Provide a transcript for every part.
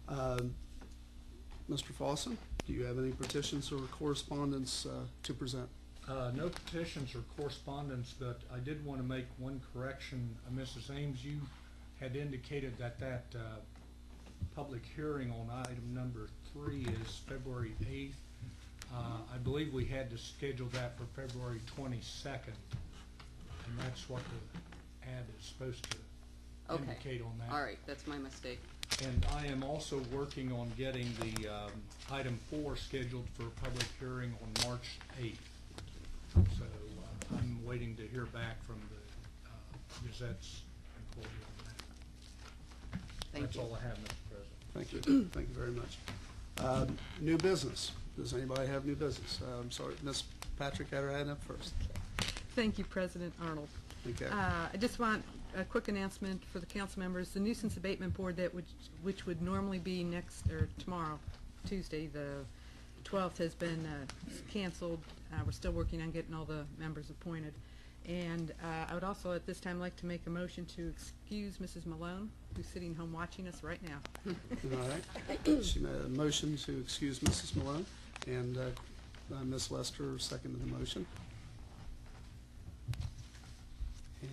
Mr. Fawson, do you have any petitions or correspondence to present? No petitions or correspondence, but I did want to make one correction. Mrs. Ames, you had indicated that public hearing on item number 3 is February 8th. I believe we had to schedule that for February 22nd, and that's what the ad is supposed to indicate on that. All right, that's my mistake. And I am also working on getting the item 4 scheduled for a public hearing on March 8th. So I'm waiting to hear back from the Gazette's employee on that. That's all I have, Mr. President. Thank you. Thank you very much. New business. Does anybody have new business? I'm sorry, Ms. Patrick had her hand up first. Thank you, President Arnold. Okay. I just want a quick announcement for the council members. The nuisance abatement board which would normally be tomorrow, Tuesday, the 12th, has been canceled. We're still working on getting all the members appointed. And I would also at this time like to make a motion to excuse Mrs. Malone, who's sitting home watching us right now. All right. She made a motion to excuse Mrs. Malone, and Ms. Lester seconded the motion.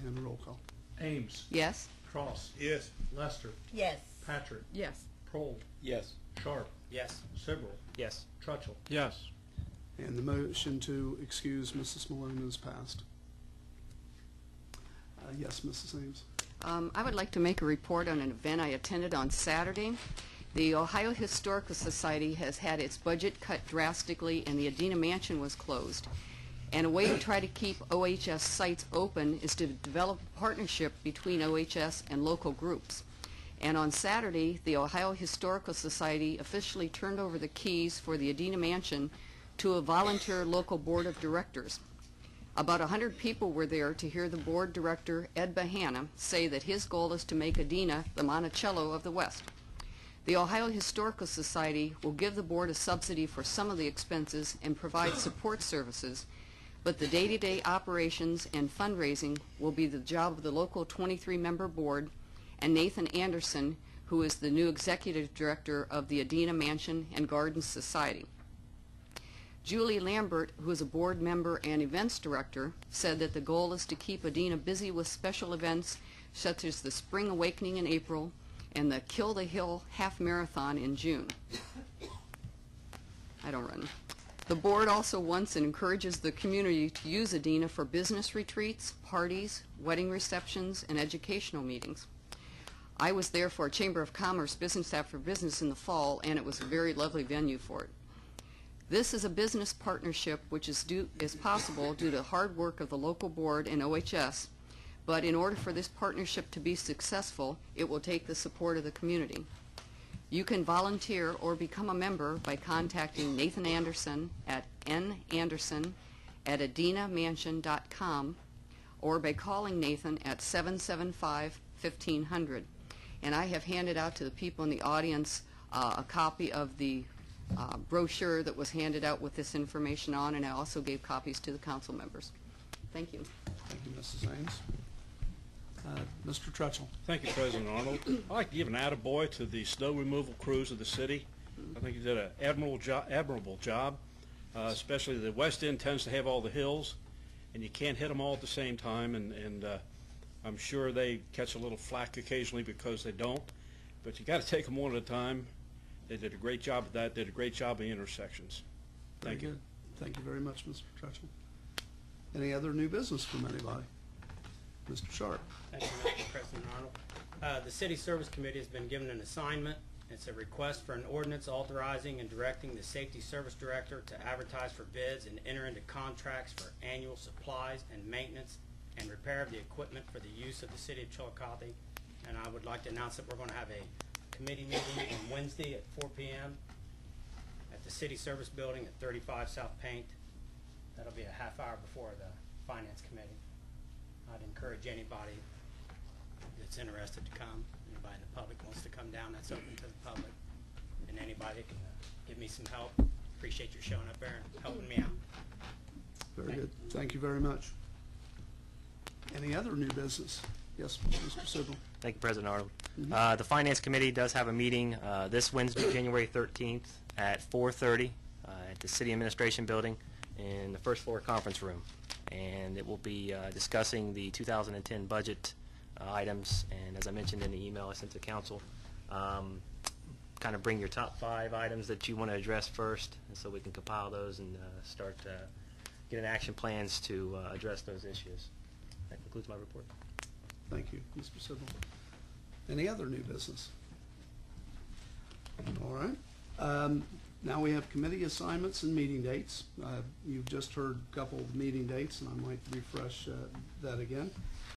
And roll call. Ames. Yes. Cross. Yes. Lester. Yes. Patrick. Yes. Prohl. Yes. Sharp. Yes. Sibrel. Yes. Trutchell. Yes. And the motion to excuse Mrs. Malone is passed. Yes, Mrs. Ames. I would like to make a report on an event I attended on Saturday. The Ohio Historical Society has had its budget cut drastically, and the Adena Mansion was closed. And a way to try to keep OHS sites open is to develop a partnership between OHS and local groups. And on Saturday, the Ohio Historical Society officially turned over the keys for the Adena Mansion to a volunteer local board of directors. About 100 people were there to hear the board director, Ed Bahana, say that his goal is to make Adena the Monticello of the West. The Ohio Historical Society will give the board a subsidy for some of the expenses and provide support services, but the day-to-day operations and fundraising will be the job of the local 23-member board and Nathan Anderson, who is the new executive director of the Adena Mansion and Gardens Society. Julie Lambert, who is a board member and events director, said that the goal is to keep Adena busy with special events such as the Spring Awakening in April and the Kill the Hill Half Marathon in June. I don't run. The board also wants and encourages the community to use Adena for business retreats, parties, wedding receptions, and educational meetings. I was there for a Chamber of Commerce Business After Business in the fall, and it was a very lovely venue for it. This is a business partnership which is possible due to hard work of the local board and OHS, but in order for this partnership to be successful, it will take the support of the community. You can volunteer or become a member by contacting Nathan Anderson at nanderson@adenamansion.com or by calling Nathan at 775-1500. And I have handed out to the people in the audience a copy of the brochure that was handed out with this information on, and I also gave copies to the council members. Thank you. Thank you, Mrs. Ames. Mr. Trutchell. Thank you, President Arnold. I'd like to give an attaboy to the snow removal crews of the city. I think you did an admirable job, especially the west end tends to have all the hills, and you can't hit them all at the same time, and I'm sure they catch a little flack occasionally because they don't, but you got to take them one at a time. They did a great job of that, did a great job of intersections. Thank you. Good. Thank you very much, Mr. Trutchell. Any other new business from anybody? Mr. Sharp. Thank you, Mr. President Arnold. The City Service Committee has been given an assignment. It's a request for an ordinance authorizing and directing the Safety Service Director to advertise for bids and enter into contracts for annual supplies and maintenance and repair of the equipment for the use of the City of Chillicothe. And I would like to announce that we're going to have a committee meeting on Wednesday at 4 p.m. at the City Service Building at 35 South Paint. That'll be a half hour before the Finance Committee. I'd encourage anybody that's interested to come. Anybody in the public wants to come down, that's open to the public. And anybody that can give me some help, appreciate your showing up there and helping me out. Very good. Thank you very much. Any other new business? Yes, Mr. Sibley. Thank you, President Arnold. The Finance Committee does have a meeting this Wednesday, January 13th at 4:30 at the City Administration Building in the first floor conference room. And it will be discussing the 2010 budget items. And as I mentioned in the email I sent to council, kind of bring your top 5 items that you want to address first, and so we can compile those and start getting action plans to address those issues. That concludes my report. Thank you, Mr. Sibley. Any other new business? All right. Now we have committee assignments and meeting dates. You've just heard a couple of meeting dates, and I might refresh that again.